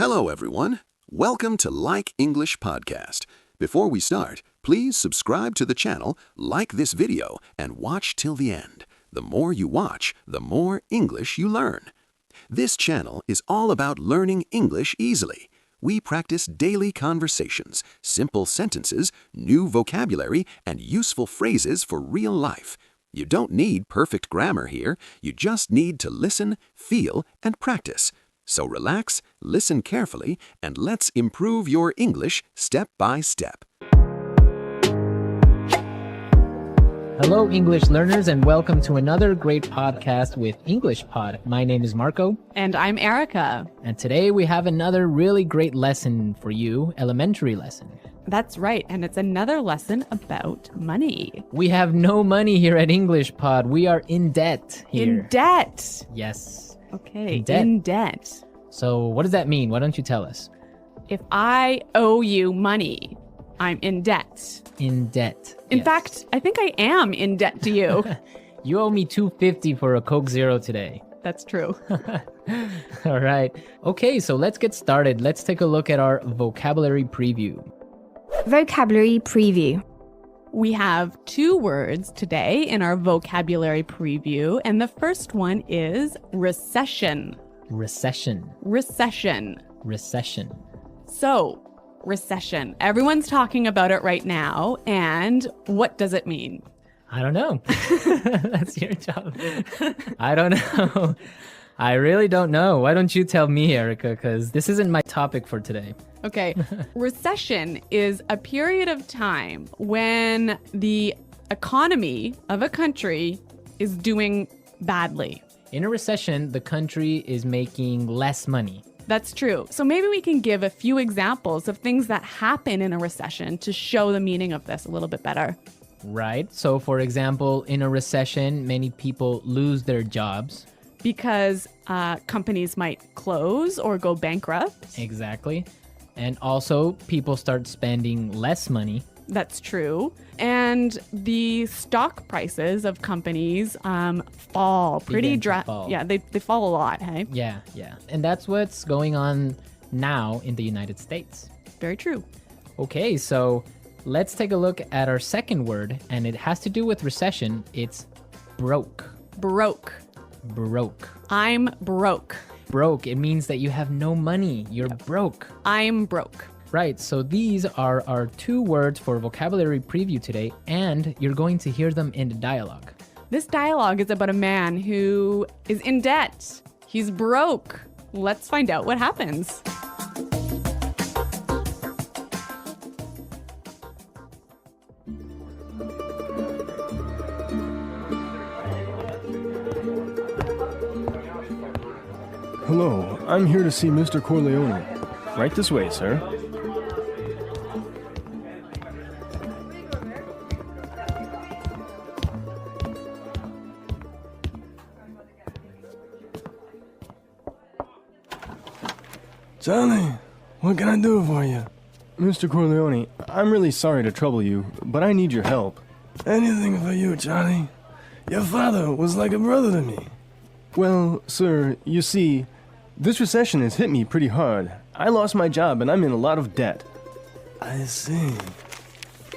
Hello, everyone. Welcome to Like English Podcast. Before we start, please subscribe to the channel, like this video, and watch till the end. The more you watch, the more English you learn. This channel is all about learning English easily. We practice daily conversations, simple sentences, new vocabulary, and useful phrases for real life. You don't need perfect grammar here. You just need to listen, feel, and practice. So relax, listen carefully, and let's improve your English step by step. Hello, English learners, and welcome to another great podcast with English Pod. My name is Marco. And I'm Erica. And today we have another really great lesson for you, elementary lesson. That's right, and it's another lesson about money. We have no money here at English Pod. We are in debt here. In debt? Yes. Okay, In debt. in debt. So what does that mean? Why don't you tell us? If I owe you money, I'm in debt. In debt. In Yes. fact, I think I am in debt to you. You owe me $2.50 for a Coke Zero today. That's true. All right. Okay, so let's get started. Let's take a look at our vocabulary preview. Vocabulary preview. We have two words today in our vocabulary preview, and the first one is recession. Recession. Recession. Recession. So, recession. Everyone's talking about it right now, and what does it mean? I don't know. That's your job. I don't know. I really don't know. Why don't you tell me, Erica? Because this isn't my topic for today. Okay. Recession is a period of time when the economy of a country is doing badly. In a recession, the country is making less money. That's true. So maybe we can give a few examples of things that happen in a recession to show the meaning of this a little bit better. Right. So, for example, in a recession, many people lose their jobs. Because companies might close or go bankrupt. Exactly. And also, people start spending less money. That's true. And the stock prices of companies fall pretty Begin to fall. Yeah, they fall a lot, hey? Yeah. And that's what's going on now in the United States. Very true. Okay, so let's take a look at our second word, and it has to do with recession. It's broke. Broke. Broke. I'm broke. Broke, it means that you have no money. You're broke. I'm broke. Right, so these are our two words for vocabulary preview today, and you're going to hear them in the dialogue. This dialogue is about a man who is in debt. He's broke. Let's find out what happens. Hello, I'm here to see Mr. Corleone. Right this way, sir. Johnny, what can I do for you? Mr. Corleone, I'm really sorry to trouble you, but I need your help. Anything for you, Johnny. Your father was like a brother to me. Well, sir, you see, this recession has hit me pretty hard. I lost my job and I'm in a lot of debt. I see.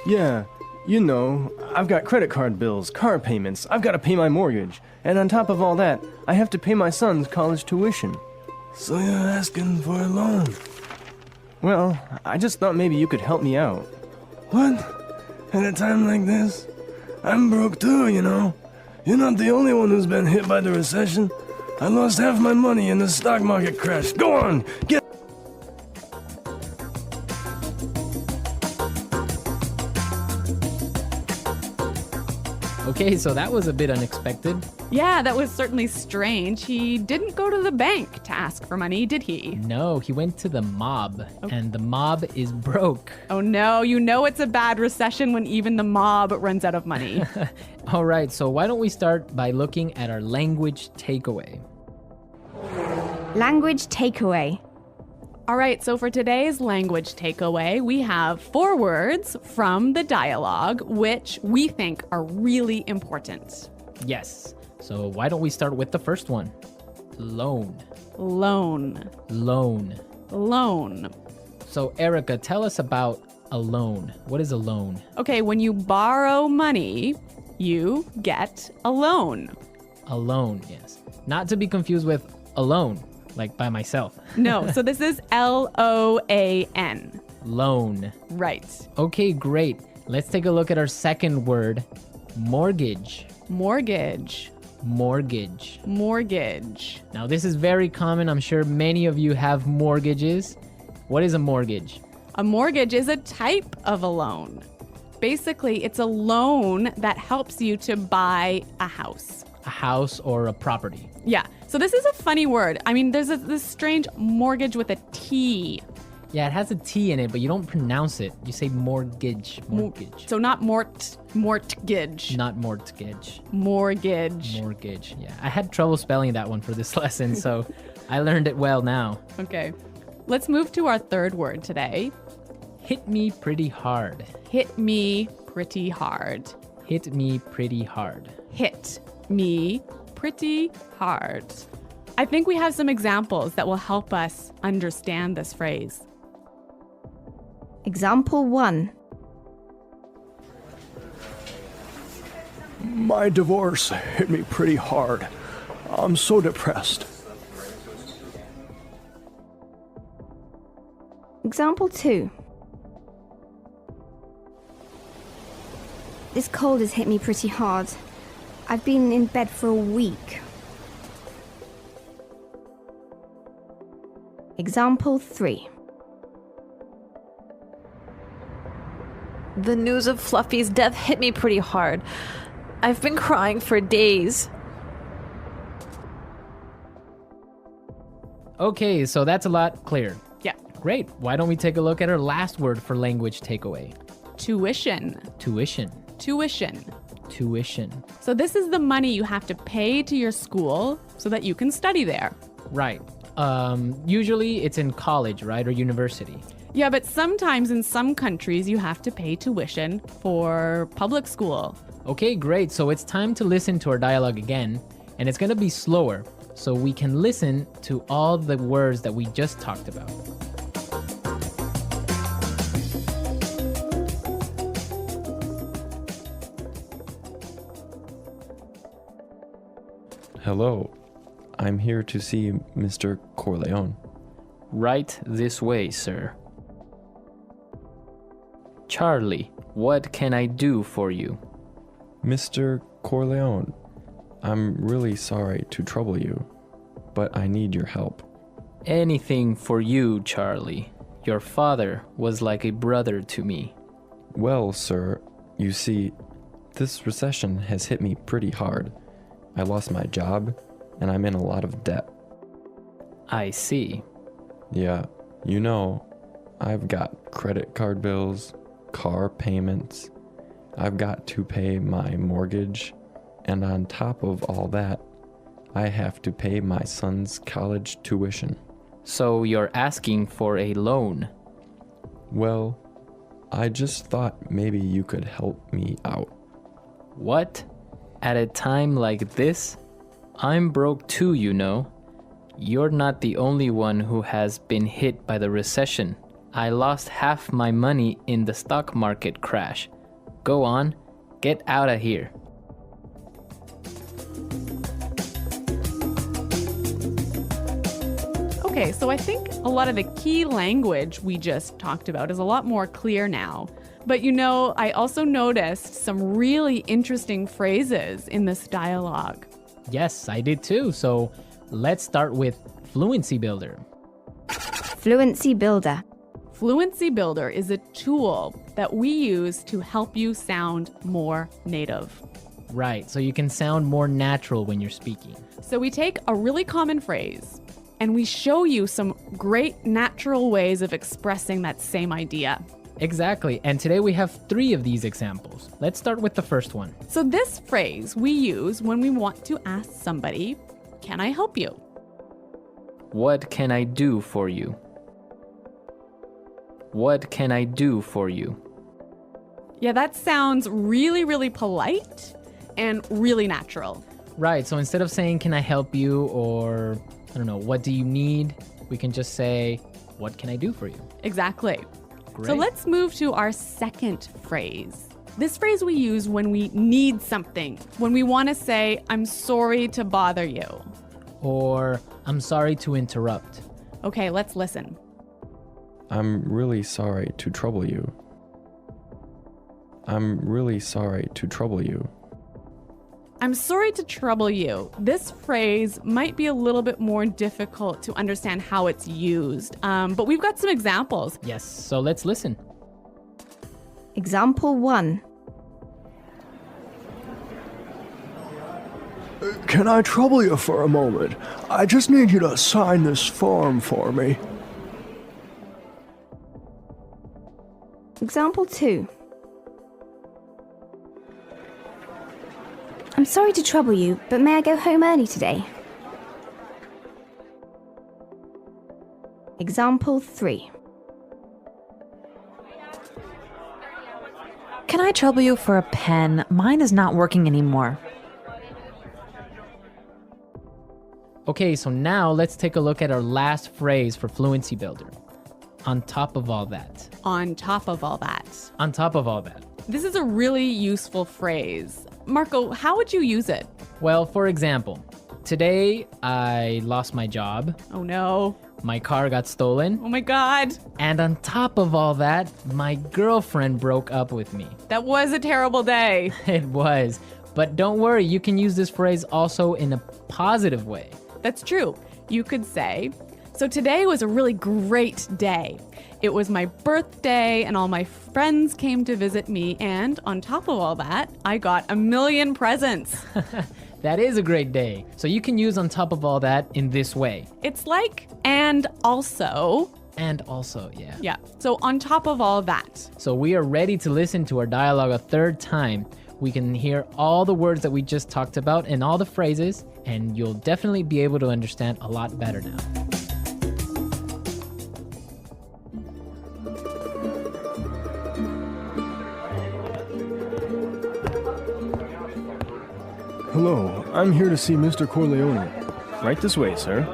Yeah, you know, I've got credit card bills, car payments, I've got to pay my mortgage, and on top of all that, I have to pay my son's college tuition. So you're asking for a loan? Well, I just thought maybe you could help me out. What? At a time like this? I'm broke too, you know. You're not the only one who's been hit by the recession. I lost half my money in the stock market crash. Go on, get... Okay, so that was a bit unexpected. Yeah, that was certainly strange. He didn't go to the bank to ask for money, did he? No, he went to the mob, and the mob is broke. Oh no, you know it's a bad recession when even the mob runs out of money. All right, so why don't we start by looking at our language takeaway? Language takeaway. All right, so for today's language takeaway, we have 4 words from the dialogue, which we think are really important. Yes, so why don't we start with the first one? Loan. Loan. Loan. Loan. So Erica, tell us about a loan. What is a loan? Okay, when you borrow money, you get a loan. A loan, yes. Not to be confused with alone, like by myself. No, so this is Loan. Loan. Right. Okay, great. Let's take a look at our second word, mortgage. Mortgage. Mortgage. Mortgage. Now, this is very common. I'm sure many of you have mortgages. What is a mortgage? A mortgage is a type of a loan. Basically, it's a loan that helps you to buy a house. A house or a property. Yeah. So this is a funny word. I mean, there's this strange mortgage with a T. Yeah, it has a T in it, but you don't pronounce it. You say mortgage. Mortgage. So not mortgage. Not mortgage. Mortgage. Mortgage. Yeah. I had trouble spelling that one for this lesson, so I learned it well now. Okay. Let's move to our third word today. Hit me pretty hard. Hit me pretty hard. Hit me pretty hard. Hit me pretty hard. I think we have some examples that will help us understand this phrase. Example 1. My divorce hit me pretty hard. I'm so depressed. Example 2. This cold has hit me pretty hard. I've been in bed for a week. Example 3. The news of Fluffy's death hit me pretty hard. I've been crying for days. Okay, so that's a lot clearer. Yeah. Great. Why don't we take a look at our last word for language takeaway? Tuition. Tuition. Tuition. Tuition. So this is the money you have to pay to your school so that you can study there. Right. Usually it's in college, right? Or university. Yeah, but sometimes in some countries you have to pay tuition for public school. Okay, great. So it's time to listen to our dialogue again, and it's going to be slower so we can listen to all the words that we just talked about. Hello, I'm here to see Mr. Corleone. Right this way, sir. Charlie, what can I do for you? Mr. Corleone, I'm really sorry to trouble you, but I need your help. Anything for you, Charlie. Your father was like a brother to me. Well, sir, you see, this recession has hit me pretty hard. I lost my job, and I'm in a lot of debt. I see. Yeah, you know, I've got credit card bills, car payments, I've got to pay my mortgage, and on top of all that, I have to pay my son's college tuition. So you're asking for a loan? Well, I just thought maybe you could help me out. What? At a time like this? I'm broke too, you know. You're not the only one who has been hit by the recession. I lost half my money in the stock market crash. Go on, get out of here. Okay, so I think a lot of the key language we just talked about is a lot more clear now. But you know, I also noticed some really interesting phrases in this dialogue. Yes, I did too. So let's start with Fluency Builder. Fluency Builder. Fluency Builder is a tool that we use to help you sound more native. Right, so you can sound more natural when you're speaking. So we take a really common phrase and we show you some great natural ways of expressing that same idea. Exactly, and today we have 3 of these examples. Let's start with the first one. So this phrase we use when we want to ask somebody, "Can I help you?" What can I do for you? What can I do for you? Yeah, that sounds really, really polite and really natural. Right, so instead of saying, can I help you, or, I don't know, what do you need? We can just say, what can I do for you? Exactly. Great. So let's move to our second phrase. This phrase we use when we need something, when we want to say, I'm sorry to bother you. Or, I'm sorry to interrupt. Okay, let's listen. I'm really sorry to trouble you. I'm really sorry to trouble you. I'm sorry to trouble you. This phrase might be a little bit more difficult to understand how it's used, but we've got some examples. Yes, so let's listen. Example 1. Can I trouble you for a moment? I just need you to sign this form for me. Example 2. I'm sorry to trouble you, but may I go home early today? Example 3. Can I trouble you for a pen? Mine is not working anymore. Okay, so now let's take a look at our last phrase for Fluency Builder. On top of all that. On top of all that. On top of all that. This is a really useful phrase. Marco, how would you use it? Well, for example, today I lost my job, Oh no. my car got stolen, Oh my God. and on top of all that, my girlfriend broke up with me. That was a terrible day. It was. But don't worry, you can use this phrase also in a positive way. That's true. You could say, so today was a really great day. It was my birthday and all my friends came to visit me, and on top of all that, I got 1,000,000 presents. That is a great day. So you can use on top of all that in this way. It's like, and also. And also, yeah. Yeah, so on top of all that. So we are ready to listen to our dialogue a third time. We can hear all the words that we just talked about and all the phrases, and you'll definitely be able to understand a lot better now. Hello, I'm here to see Mr. Corleone. Right this way, sir.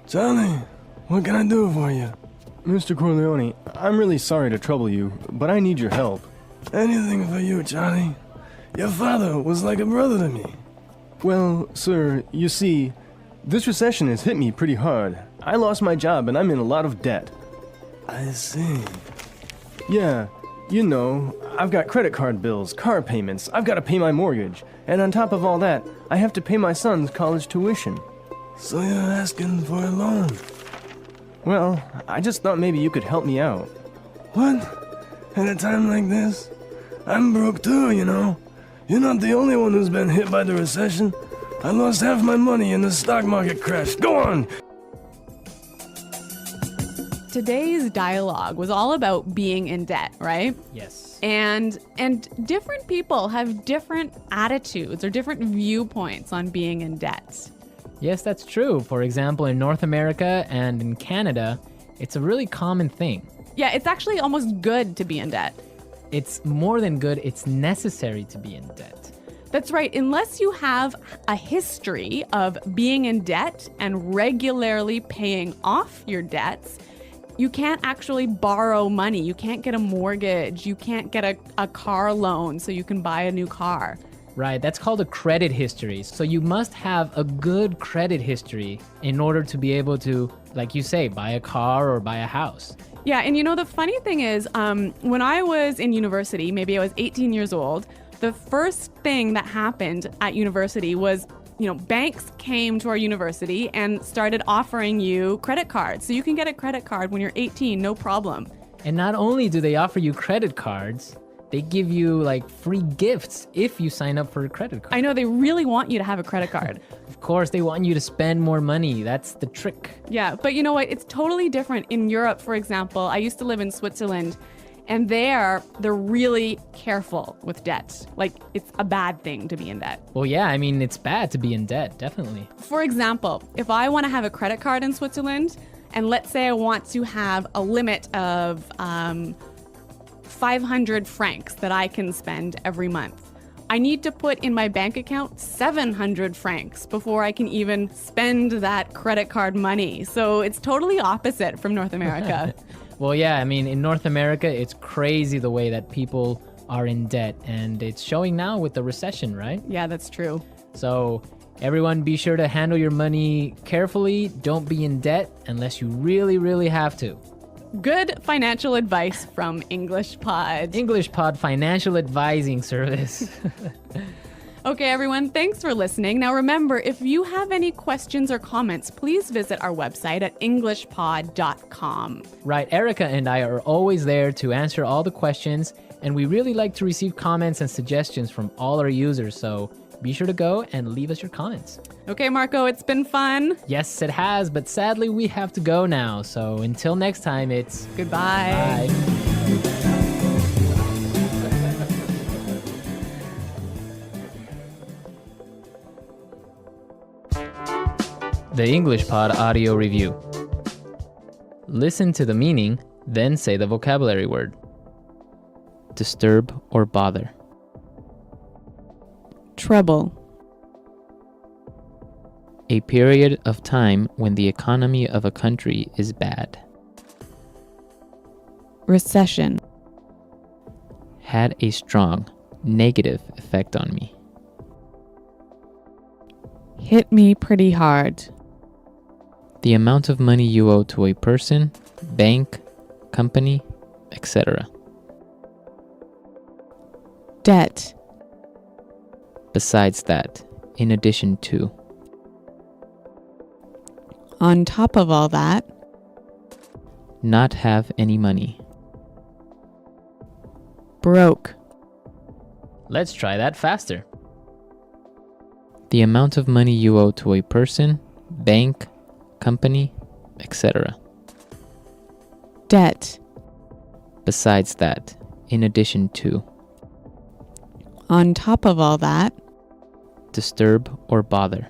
Charlie, what can I do for you? Mr. Corleone, I'm really sorry to trouble you, but I need your help. Anything for you, Charlie. Your father was like a brother to me. Well, sir, you see, this recession has hit me pretty hard. I lost my job and I'm in a lot of debt. I see. Yeah, you know, I've got credit card bills, car payments, I've got to pay my mortgage, and on top of all that, I have to pay my son's college tuition. So you're asking for a loan? Well, I just thought maybe you could help me out. What? At a time like this? I'm broke too, you know. You're not the only one who's been hit by the recession. I lost half my money in the stock market crash. Go on! Today's dialogue was all about being in debt, right? Yes. And different people have different attitudes or different viewpoints on being in debt. Yes, that's true. For example, in North America and in Canada, it's a really common thing. Yeah, it's actually almost good to be in debt. It's more than good, it's necessary to be in debt. That's right. Unless you have a history of being in debt and regularly paying off your debts, you can't actually borrow money. You can't get a mortgage. You can't get a car loan so you can buy a new car. Right, that's called a credit history. So you must have a good credit history in order to be able to, like you say, buy a car or buy a house. Yeah, and you know, the funny thing is, when I was in university, maybe I was 18 years old, the first thing that happened at university was, you know, banks came to our university and started offering you credit cards. So you can get a credit card when you're 18, no problem. And not only do they offer you credit cards, they give you like free gifts if you sign up for a credit card. I know, they really want you to have a credit card. Of course, they want you to spend more money. That's the trick. Yeah, but you know what? It's totally different. In Europe, for example, I used to live in Switzerland, and they're really careful with debt. Like, it's a bad thing to be in debt. Well, yeah, I mean, it's bad to be in debt, definitely. For example, if I want to have a credit card in Switzerland, and let's say I want to have a limit of 500 francs that I can spend every month. I need to put in my bank account 700 francs before I can even spend that credit card money. So it's totally opposite from North America. Well, yeah, I mean, in North America, it's crazy the way that people are in debt, and it's showing now with the recession, right? Yeah, that's true. So everyone, be sure to handle your money carefully. Don't be in debt unless you really, really have to. Good financial advice from English Pod. English Pod Financial Advising Service. Okay, everyone, thanks for listening. Now remember, if you have any questions or comments, please visit our website at englishpod.com. Right, Erica and I are always there to answer all the questions, and we really like to receive comments and suggestions from all our users, so be sure to go and leave us your comments. Okay, Marco, it's been fun. Yes, it has, but sadly we have to go now, so until next time, it's Goodbye. bye. The English Pod Audio Review. Listen to the meaning, then say the vocabulary word. Disturb or bother. Trouble. A period of time when the economy of a country is bad. Recession. Had a strong negative effect on me. Hit me pretty hard. The amount of money you owe to a person, bank, company, etc. Debt. Besides that, in addition to. On top of all that. Not have any money. Broke. Let's try that faster. The amount of money you owe to a person, bank, company, etc. Debt. Besides that, in addition to. On top of all that. Disturb or bother.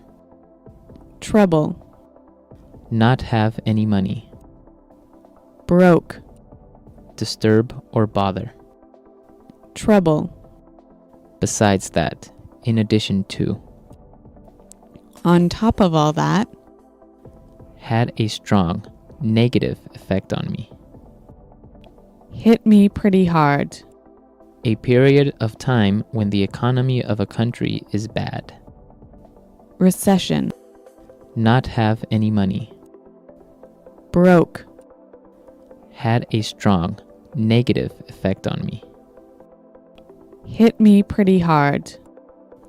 Trouble. Not have any money. Broke. Disturb or bother. Trouble. Besides that, in addition to. On top of all that. Had a strong negative effect on me. Hit me pretty hard. A period of time when the economy of a country is bad. Recession. Not have any money. Broke. Had a strong negative effect on me. Hit me pretty hard.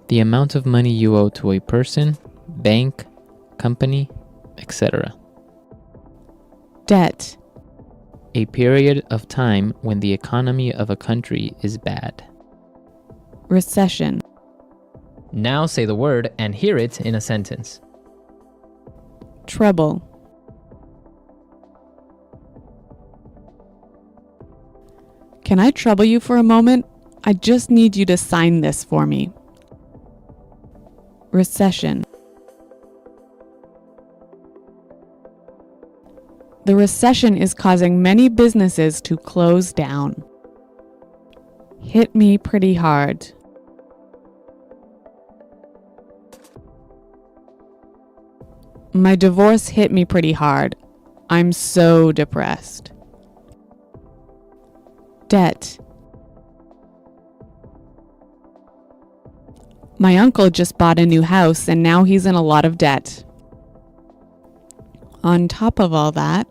The amount of money you owe to a person, bank, company, etc. Debt. A period of time when the economy of a country is bad. Recession. Now say the word and hear it in a sentence. Trouble. Can I trouble you for a moment? I just need you to sign this for me. Recession. The recession is causing many businesses to close down. Hit me pretty hard. My divorce hit me pretty hard. I'm so depressed. Debt. My uncle just bought a new house and now he's in a lot of debt. On top of all that,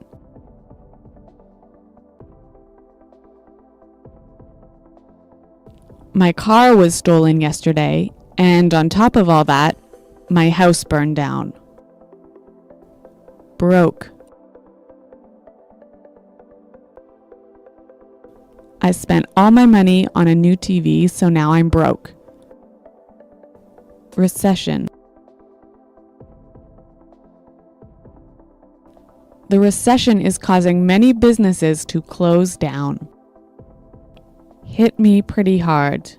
my car was stolen yesterday, and on top of all that, my house burned down. Broke. I spent all my money on a new TV, so now I'm broke. Recession. The recession is causing many businesses to close down. Hit me pretty hard.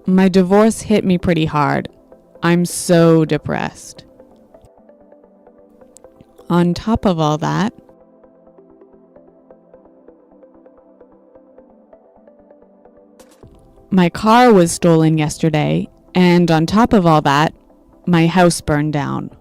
My divorce hit me pretty hard. I'm so depressed. On top of all that, my car was stolen yesterday, and on top of all that, my house burned down.